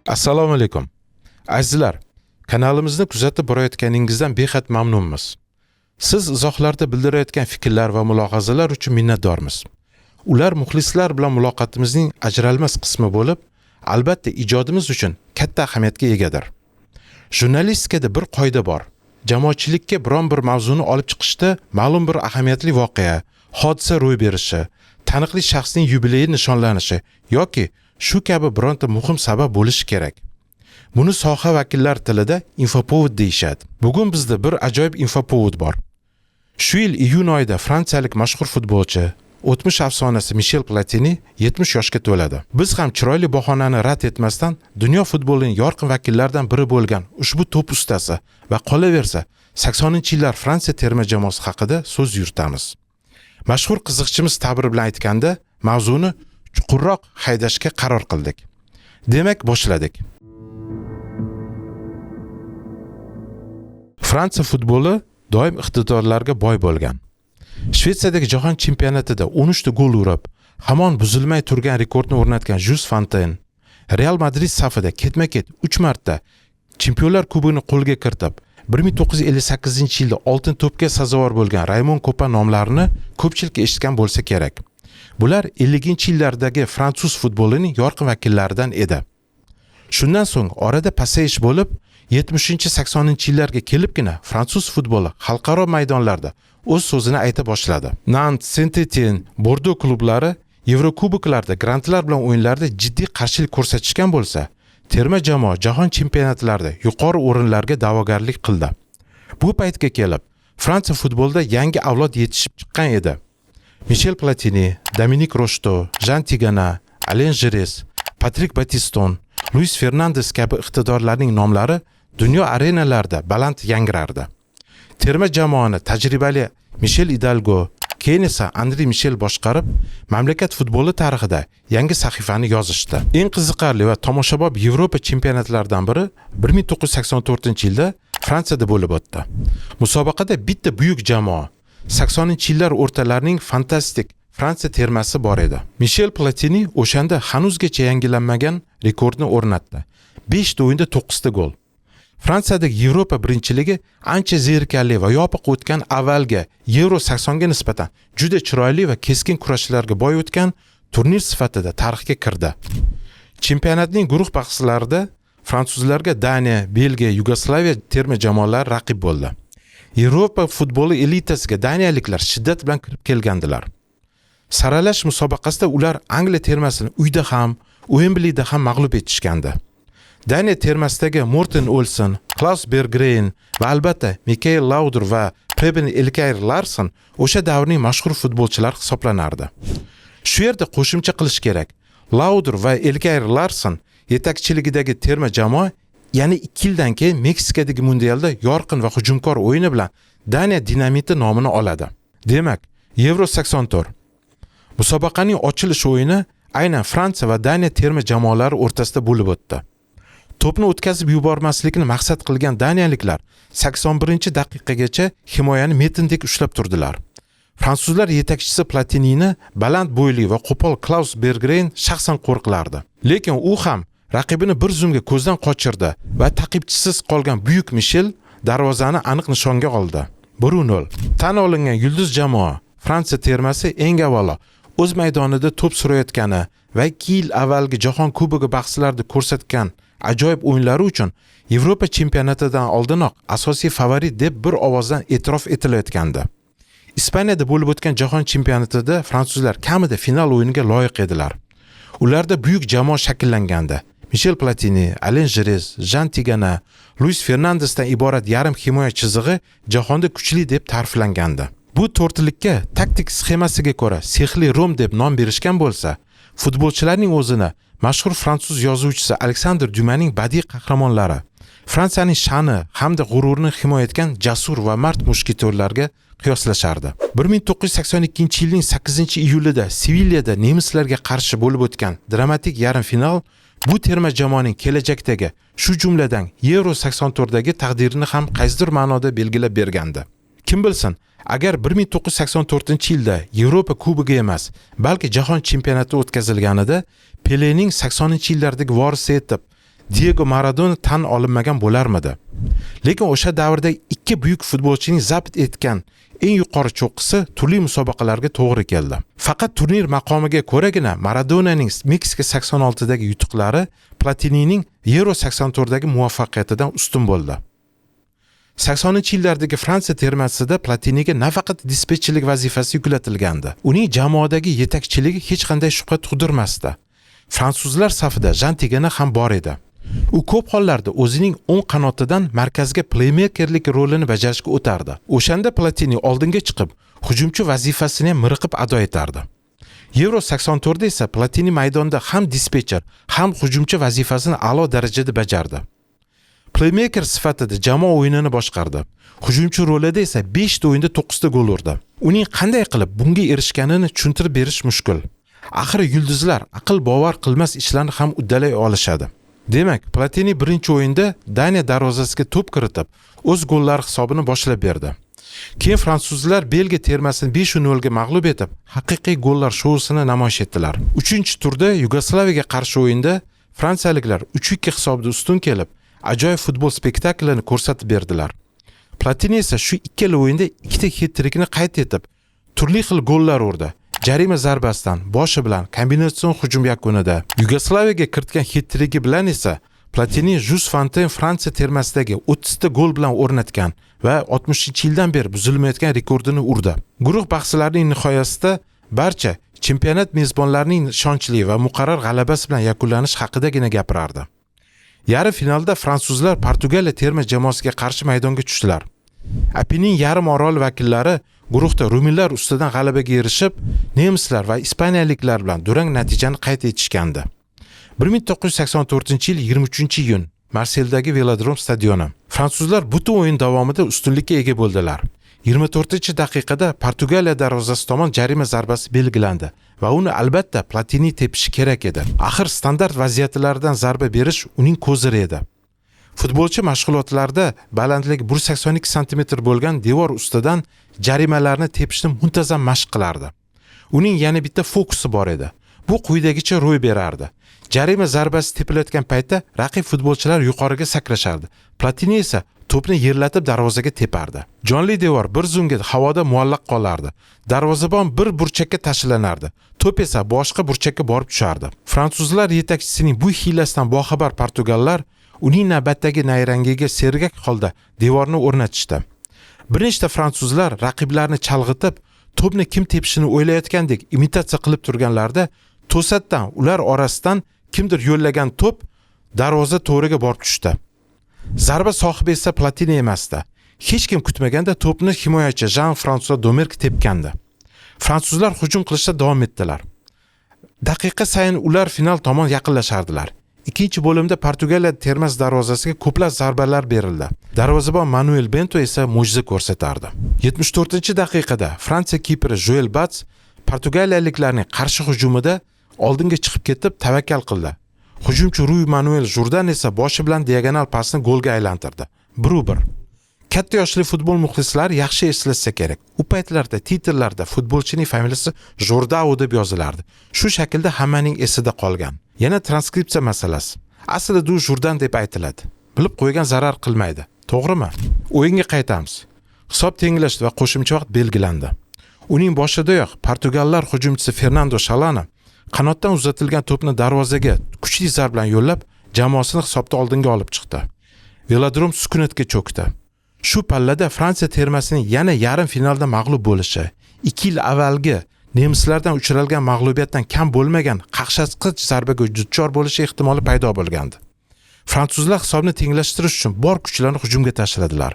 Assalomu alaykum. Azizlar, kanalimizni kuzatib borayotganingizdan behad mamnunmiz. Siz izohlarda bildirayotgan fikrlar va mulohazalar uchun minnatdormiz. Ular muxlislar bilan muloqotimizning ajralmas qismi bo'lib, albatta ijodimiz uchun katta ahamiyatga egadir. Jurnalistikada bir qoida bor. Jamoatchilikka biron bir mavzuni olib chiqishda ma'lum bir ahamiyatli voqea, hodisa ro'y berishi, taniqli shaxsning yubileyi nishonlanishi yoki shu kabi bironta muhim sabab bo'lishi kerak. Buni soha vakillar tilida infopovod deyishadi. Bugun bizda bir ajoyib infopovod bor. Shu yil iyun oyida fransiyalik mashhur futbolchi, o'tmish afsonasi Michel Platini 70 yoshga to'ladi. Biz ham chiroyli bahonani rad etmasdan dunyo futbolining yorqin vakillaridan biri bo'lgan ushbu to'p ustasi va qolaversa 80-yillar Fransiya terma jamoasi haqida so'z yuritamiz. Mashhur qiziqchimiz ta'biri bilan aytganda, mavzuni chuqurroq haydashga qaror qildik. Demak, boshladik. Fransiya futboli doim iqtidorlarga boy bo'lgan. Shvetsiyadagi jahon chempionatida 13 ta gol urib, hamon buzilmay turgan rekordni o'rnatgan Jules Fontaine, Real Madrid safida ketma-ket 3 marta Chempionlar Kubogini qo'lga kiritib, 1958-yilda oltin to'pga sazovor bo'lgan Raymond Kopa nomlarini ko'pchilik eshitgan bo'lsa kerak. Bular 50-yillardagi fransuz futbolining yorqin vakillaridan edi. Shundan so'ng orada pasayish bo'lib, 70-80-yillarga kelibgina fransuz futboli xalqaro maydonlarda o'z so'zini ayta boshladi. Nantes, Saint-Étienne, Bordeaux klublari Yevrokuboklarda, grantlar bilan o'yinlarda jiddiy qarshilik ko'rsatishgan bo'lsa, terma jamoa jahon chempionatlarida yuqori o'rinlarga da'vogarlik qildi. Bu paytga kelib, Fransiya futbolida yangi avlod yetishib chiqqan edi. Michel Platini, Dominique Rocheteau, Jean Tigana, Alain Giresse, Patrick Battiston, Luis Fernandes kabi iqtidorlarning nomlari dunyo arenalarida baland yangrardi. Terma jamoani tajribali Michel Hidalgo, keyin esa André Michel boshqarib, mamlakat futboli tarixida yangi sahifani yozishdi. Eng qiziqarli va tomoshabob Yevropa chempionatlaridan biri 1984-yilda Fransiyada bo'lib o'tdi. Musobaqada bitta buyuk jamoa, 80-yillar o'rtalarining fantastik Fransiya termasi bor edi. Michel Platini o'shanda hanuzgacha yangilanmagan rekordni o'rnatdi. 5 ta o'yinda 9 ta gol. Fransiyadagi Yevropa birinchiligi ancha zerikarli va yopiq o'tgan avvalgi Euro 80 ga nisbatan juda chiroyli va keskin kurashlarga boy o'tgan turnir sifatida tarixga kirdi. Chempionatning guruh bahslarida fransuzlarga Daniya, Belgiya, Yugoslaviya terma jamoalari raqib bo'ldi. Yevropa futboli elitasiga daniyaliklar shiddat bilan kirib kelgandilar. Saralash musobaqasida ular Angliya termasini uyda ham, Wembleyda ham mag'lub etishgandi. Daniya termasidagi Morten Olsen, Klaus Berggren va albatta Mikael Laudrup va Preben Elkjær Larsen o'sha davrning mashhur futbolchilari hisoblanardi. Shu yerda qo'shimcha qilish kerak. Laudrup va Elkjær Larsen yetakchiligidagi terma jamoa yana 2 yildan keyin Meksikadagi mundialda yorqin va hujumkor o'yini bilan Daniya dinamiti nomini oladi. Demak, Euro 84 musobaqaning ochilish o'yini aynan Fransiya va Daniya terma jamoalari o'rtasida bo'lib o'tdi. To'pni o'tkazib yubormaslikni maqsad qilgan daniyaliklar 81-daqiqagacha himoyani metindek ushlab turdilar. Fransuzlar yetakchisi Platinini baland bo'yli va qo'pol Klaus Berggren shaxsan qo'riqlardi. Lekin u ham raqibini bir zumga ko'zdan qochirdi va ta'qibchisiz qolgan buyuk Michel darvozani aniq nishonga oldi. 1-0. Tan olingan yulduz jamoa Fransiya termasi eng avvalo o'z maydonida to'p surayotgani va 2 yil avvalgi jahon kubogi bahslarida ko'rsatgan ajoyib o'yinlari uchun Yevropa chempionatidan oldinoq asosiy favorit deb bir ovozdan e'tirof etilayotgandi. Ispaniyada bo'lib o'tgan jahon chempionatida fransuzlar kamida final o'yiniga loyiq edilar. Ularda buyuk jamoa shakllangandi. Michel Platini, Alain Giresse, Jean Tigana, Luis Fernandesdan iborat yarim himoya chizig'i jahonda kuchli deb ta'riflangandi. Bu to'rtlikka taktik sxemasiga ko'ra sehli Rom deb nom berishgan bo'lsa, futbolchilarning o'zini mashhur fransuz yozuvchisi Alexandre Dumas'ning badiiy qahramonlari Fransiyaning sha'ni hamda g'ururini himoya etgan jasur va mard mushketorlarga qiyoslashardi. 1982-yilning 8-iyulida Sevillada nemislarga qarshi bo'lib o'tgan dramatik yarim final bu terma jamoaning kelajakdagi, shu jumladan Euro 84dagi taqdirini ham qaysidir ma'noda belgilab bergandi. Kim bilsin, agar 1984-yilda Yevropa Kubogi emas, balki jahon chempionati o'tkazilganida Pelening 80-yillardagi vorisi etib Diego Maradona tan olinmagan bo'larmidi? Lekin o'sha davrdagi ikki buyuk futbolchining zabt etgan eng yuqori cho'qqisi turli musobaqalarga to'g'ri keldi. Faqat turnir maqomiga ko'ragina Maradonaning Meksika 86dagi yutuqlari Platinining Euro 84dagi muvaffaqiyatidan ustun bo'ldi. 80-yillardagi Fransiya termasida Platiniga nafaqat dispetcherlik vazifasi yuklatilgandi. Uning jamoadagi yetakchiligi hech qanday shubha tug'dirmasdi. Fransuzlar safida Jean Tigana ham bor edi. U ko'p hollarda o'zining o'ng qanotidan markazga playmakerlik rolini bajarishga o'tardi. O'shanda Platini oldinga chiqib, hujumchi vazifasini ham miriqib ado etardi. Euro 84 da esa Platini maydonda ham dispetcher, ham hujumchi vazifasini a'lo darajada bajardi. Playmaker sifatida jamoa o'yinini boshqardi. Hujumchi rolida esa 5 ta o'yinda 9 ta gol urdi. Uning qanday qilib bunga erishganini tushuntirib berish mushkul. Axir yulduzlar aql bovar qilmas ishlarni ham uddalay olishadi. Demak, Platini birinchi o'yinda Daniya darvozasiga to'p kiritib, o'z gollari hisobini boshlab berdi. Keyin fransuzlar Belgiya termasini 5-0 ga mag'lub etib, haqiqiy gollar shousini namoyish etdilar. 3-turda Yugoslaviyaga qarshi o'yinda fransiyaliklar 3-2 hisobda ustun kelib, ajoyib futbol spektaklini ko'rsatib berdilar. Platini esa shu ikkala o'yinda ikkita hat-trikni qayd etib, turli xil gollar urdi. Jarima zarbasidan, boshi bilan kombinatsion hujum yakunida Yugoslaviyaga kiritgan hat-trigi bilan esa Platini Jules Fontaine Fransiya termasidagi 30 ta gol bilan o'rnatgan va 60-yildan beri buzilmayotgan rekordini urdi. Guruh bahslarining nihoyasida barcha chempionat mezbonlarining ishonchli va muqarrar g'alabasi bilan yakunlanish haqidagina gapirardi. Yarim finalda fransuzlar Portugaliya terma jamoasiga qarshi maydonga tushdilar. Apennin yarim oroli vakillari guruhda ruminlar ustidan g'alabaga erishib, nemislar va ispaniyaliklar bilan durang natijani qayd etishgandi. 1984-yil 23-iyun Marseldagi Velodrom stadioni. Fransuzlar butun o'yin davomida ustunlikka ega bo'ldilar. 24-daqiqada Portugaliya darvozasi tomon jarima zarbasi belgilandi va uni albatta Platini tepishi kerak edi. Axir standart vaziyatlardan zarba berish uning ko'ziri edi. Futbolchi mashg'ulotlarda balandligi 182 sm bo'lgan devor ustidan jarimalarni tepishni muntazam mashq qilardi. Uning yana bitta fokusi bor edi. Bu quyidagicha ro'y berardi. Jarima zarbasi tepilayotgan paytda raqib futbolchilar yuqoriga sakrashardi. Platini esa to'pni yerlatib darvozaga tepardi. Jonli devor bir zumga havoda muallaq qolardi. Darvozabon bir burchakka tashlanardi. To'p esa boshqa burchakka borib tushardi. Fransuzlar yetakchisining bu hiylasidan boxabar portugallar uning navbatdagi nayrangiga sergak holda devorni o'rnatishdi. Bir nechta fransuzlar raqiblarni chalg'itib, to'pni kim tepishini o'ylayotgandek imitatsiya qilib turganlarda to'satdan ular orasidan kimdir yo'llagan to'p darvoza to'riga borib tushdi. Zarba sohibi esa Platini emasdi. Hech kim kutmaganda to'pni himoyachi Jean-François Domergue tepgandi. Fransuzlar hujum qilishda davom etdilar. Daqiqa sayin ular final tomon yaqinlashardilar. Ikkinchi bo'limda Portugaliya termas darvozasiga ko'plab zarbalar berildi. Darvozabon Manuel Bento esa mo'jiza ko'rsatardi. 74-daqiqada Fransiya kiperi Joel Batz portugaliyaliklarning qarshi hujumida oldinga chiqib ketib tavakkal qildi. Hujumchi Rui Manuel Jordan esa boshi bilan diagonal pasni golga aylantirdi. 1-1. Katta yoshli futbol muxlislari yaxshi eslatsa kerak. U paytlarda titrlarda futbolchining familiyasi Jordao deb yozilardi. Shu shaklda hammaning esida qolgan. Yana transkripsiya masalasi. Aslida u Jordan deb aytiladi. Bilib qo'ygan zarar qilmaydi. To'g'rimi? O'yinga qaytamiz. Hisob tenglashdi va qo'shimcha vaqt belgilandi. Uning boshidayoq Portugallar hujumchisi Fernando Chalana qanotdan uzatilgan to'pni darvozaga kuchli zarb bilan yo'llab, jamoasini hisobda oldinga olib chiqdi. Velodrom sukunatga cho'kdi. Shu pallada Fransiya termasining yana yarim finalda mag'lub bo'lishi, 2 yil avvalgi nemislardan uchralgan mag'lubiyatdan kam bo'lmagan qaqshatqich zarbaga duchor bo'lishi ehtimoli paydo bo'lgandi. Fransuzlar hisobni tenglashtirish uchun bor kuchlarini hujumga tashladilar.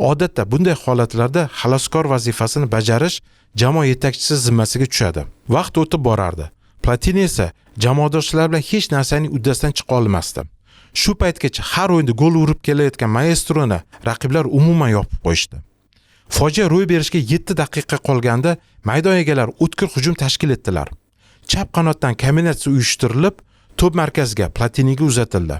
Odatda bunday holatlarda xaloskor vazifasini bajarish jamoa yetakchisi zimmasiga tushadi. Vaqt o'tib borardi. Platini esa jamoadoshlar bilan hech narsaning uddasidan chiqa olmasdi. Shu paytgacha har o'yinda gol urib kelayotgan maestroni raqiblar umuman yopib qo'yishdi. Fojia ro'y berishga 7 daqiqa qolganda maydon egalari o'tkir hujum tashkil etdilar. Chap qanotdan kombinatsiya uyushtirilib, to'p markaziga Platiniga uzatildi.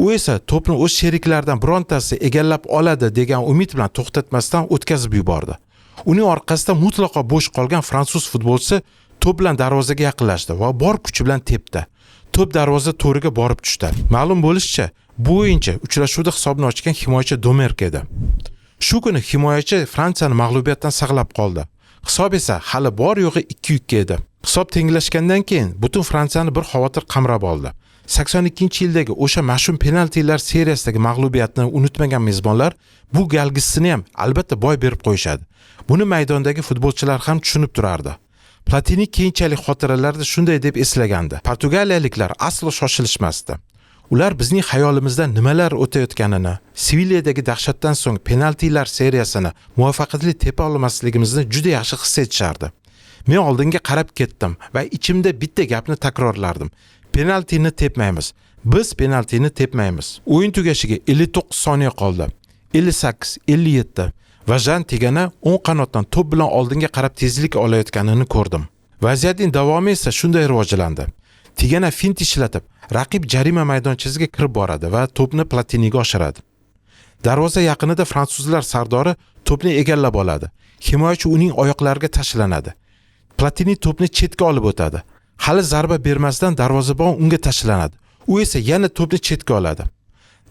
U esa to'pni o'z sheriklaridan birontasi egallab oladi degan umid bilan to'xtatmasdan o'tkazib yubordi. Uning orqasida mutlaqo bo'sh qolgan fransuz futbolchisi to'p bilan darvozaga yaqinlashdi va bor kuchi bilan tepdi. to'p darvoza to'riga borib tushdi. Ma'lum bo'lishicha, bu o'yinchi uchrashuvda hisobni ochgan himoyachi Domerk edi. Shu kuni himoyachi Fransiyani mag'lubiyatdan saqlab qoldi. Hisob esa hali bor yo'g'i 2-2 edi. Hisob tenglashgandan keyin butun Fransiyani bir xavotir qamrab oldi. 82-yildagi o'sha mash'um penaltilar seriyasidagi mag'lubiyatni unutmagan mezbonlar bu galgisini ham albatta boy berib qo'yishadi. Buni maydondagi futbolchilar ham tushunib turardi. Platini keyinchalik xotiralarida shunday deb eslagandi. Portugaliyaliklar aslo shoshilishmasdi. Ular bizning xayolimizda nimalar o'tayotganini, Sevilliyadagi dahshatdan so'ng penaltilar seriyasini muvaffaqiyatli tepa olmasligimizni juda yaxshi his etishardi. Men oldinga qarab ketdim va ichimda bitta gapni takrorlardim. Penaltini tepmaymiz. Biz penaltini tepmaymiz. O'yin tugashiga 59 soniya qoldi. 58, 57 va Jan Tigana o'ng qanotdan to'p bilan oldinga qarab tezlik olayotganini ko'rdim. Vaziyatning davomi esa shunday rivojlandi. Tigana fint ishlatib, raqib jarima maydonchasiga kirib boradi va to'pni Platiniga oshiradi. Darvoza yaqinida fransuzlar sardori to'pni egallab oladi. Himoyachi uning oyoqlariga tashlanadi. Platini to'pni chetga olib o'tadi. Hali zarba bermasdan darvozabon unga tashlanadi. U esa yana to'pni chetga oladi.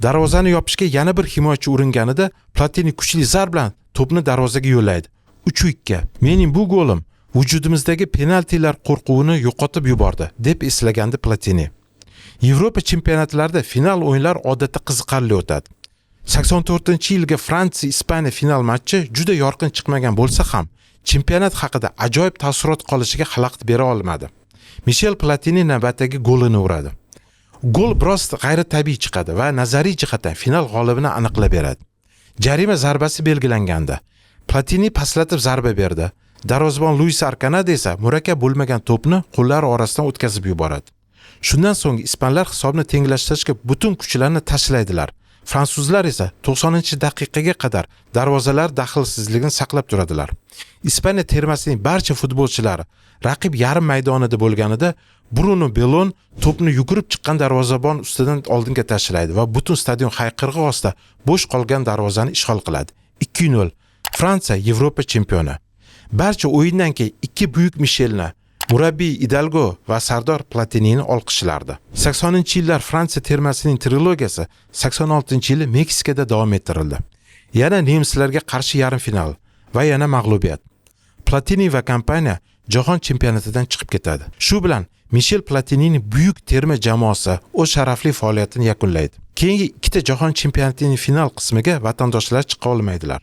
Darvozani yopishga yana bir himoyachi uringanida Platini kuchli zarb bilan to'pni darvozaga yo'llaydi. 3-2. Mening bu golim vujudimizdagi penaltilar qo'rquvini yo'qotib yubordi, deb eslagandi Platini. Yevropa chempionatlarida final o'yinlar odatda qiziqarli o'tadi. 84-yilgi Fransiya-Ispaniya final matchi juda yorqin chiqmagan bo'lsa ham, chempionat haqida ajoyib taassurot qolishiga xalaqit bera olmadi. Michel Platini navbatdagi golini uradi. Gol biroz g'ayritabiiy chiqadi va nazariy jihatdan final g'olibini aniqlab beradi. Jarima zarbasi belgilanganda Platini pastlatib zarba berdi. Darvozabon Luis Arcanada esa murakkab bo'lmagan to'pni qo'llari orasidan o'tkazib yuboradi. Shundan so'ng ispanlar hisobni tenglashtirishga butun kuchlarini tashlaydilar. Fransuzlar esa 90-daqiqaga qadar darvozalar daxlsizligini saqlab turadilar. Ispaniya termasining barcha futbolchilari raqib yarim maydonida bo'lganida Bruno Bellon to'pni yugurib chiqqan darvozabon ustidan oldinga tashlaydi va butun stadion hayqirg'i ostida bo'sh qolgan darvozani ishg'ol qiladi. 2-0. Fransiya Yevropa chempioni. Barcha o'yindan keyin ikki buyuk Michelni, murabbiy Hidalgo va sardor Platinini olqishlardi. 80-yillar Fransiya termasining trilogiyasi 86-yili Meksikada davom ettirildi. Yana nemislarga qarshi yarim final va yana mag'lubiyat. Platini va kompaniya jahon chempionatidan chiqib ketadi. Shu bilan Michel Platinining buyuk terma jamoasi o'z sharafli faoliyatini yakunlaydi. Keyingi ikkita jahon chempionatining final qismiga vatandoshlar chiqa olmaydilar.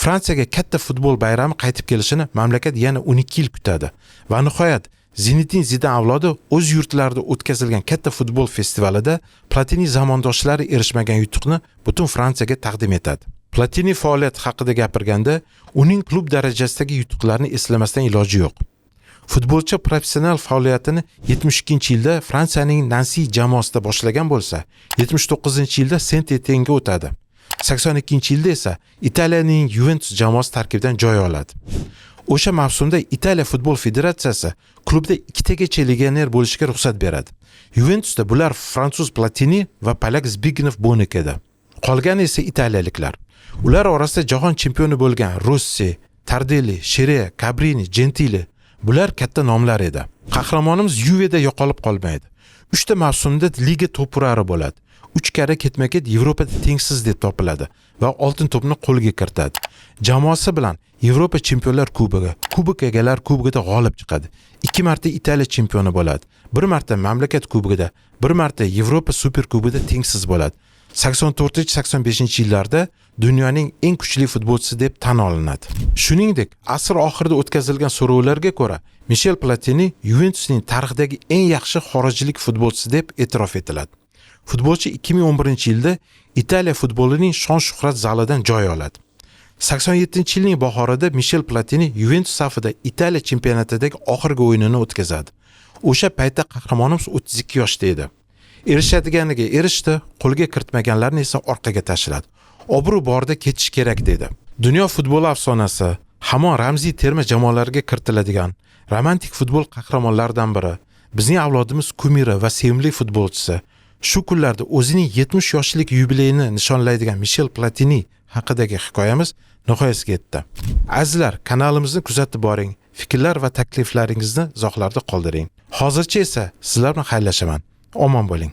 Fransiyaga katta futbol bayrami qaytib kelishini mamlakat yana 12 yil kutadi va nihoyat Zinedine Zidane avlodi o'z yurtlarida o'tkazilgan katta futbol festivalida Platini zamondoshlari erishmagan yutuqni butun Fransiyaga taqdim etadi. Platini faoliyati haqida gapirganda, uning klub darajasidagi yutuqlarni eslamasdan iloji yo'q. Futbolchi professional faoliyatini 72-yilda Fransiyaning Nancy jamoasida boshlagan bo'lsa, 79-yilda Saint-Etienne'ga o'tadi. 82-yilda esa Italiyaning Juventus jamoasi tarkibidan joy oladi. O'sha mavsumda Italiya futbol federatsiyasi klubda ikkitagacha legioner bo'lishiga ruxsat beradi. Juventusda bular fransuz Platini va polak Zbigniew Bonik edi. Qolgani esa italiyaliklar. Ular orasida jahon chempioni bo'lgan Rossi, Tardelli, Shere, Cabrini, Gentili bular katta nomlar edi. Qahramonimiz Juve'da yo'qolib qolmaydi. 3 ta mavsumda liga to'purari bo'ladi. 3 karra ketma-ket Yevropada tengsiz deb topiladi va oltin to'pni qo'lga kiritadi. Jamoasi bilan Yevropa Chempionlar Kubogi, Kubok egalar kubogida g'olib chiqadi. 2 marta Italiya chempioni bo'ladi. 1 marta mamlakat kubogida, 1 marta Yevropa Super Kubogida tengsiz bo'ladi. 84-85-yillarda dunyoning eng kuchli futbolchisi deb tan olinadi. Shuningdek, asr oxirida o'tkazilgan so'rovlarga ko'ra, Michel Platini Juventusning tarixidagi eng yaxshi xorijlik futbolchisi deb e'tirof etiladi. Futbolchi 2011-yilda Italiya futbolining shon-shuhrat zalidan joy oladi. 87-yilning bahorida Michel Platini Juventus safida Italiya chempionatidagi oxirgi o'yinini o'tkazadi. O'sha paytda qahramonimiz 32 yoshda edi. Erishadiganiga erishdi, qo'lga kiritmaganlarni esa orqaga tashladi. Obro' borida ketish kerak dedi. Dunyo futboli afsonasi, hamon ramziy terma jamoalarga kiritiladigan romantik futbol qahramonlaridan biri, bizning avlodimiz kumiri va sevimli futbolchisi. Shu kunlarda o'zining 70 yoshlik yubileyini nishonlaydigan Michel Platini haqidagi hikoyamiz nihoyasiga yetdi. Azizlar, kanalimizni kuzatib boring. Fikrlar va takliflaringizni izohlarda qoldiring. Hozircha esa sizlar bilan xayrlashaman. Omon bo'ling.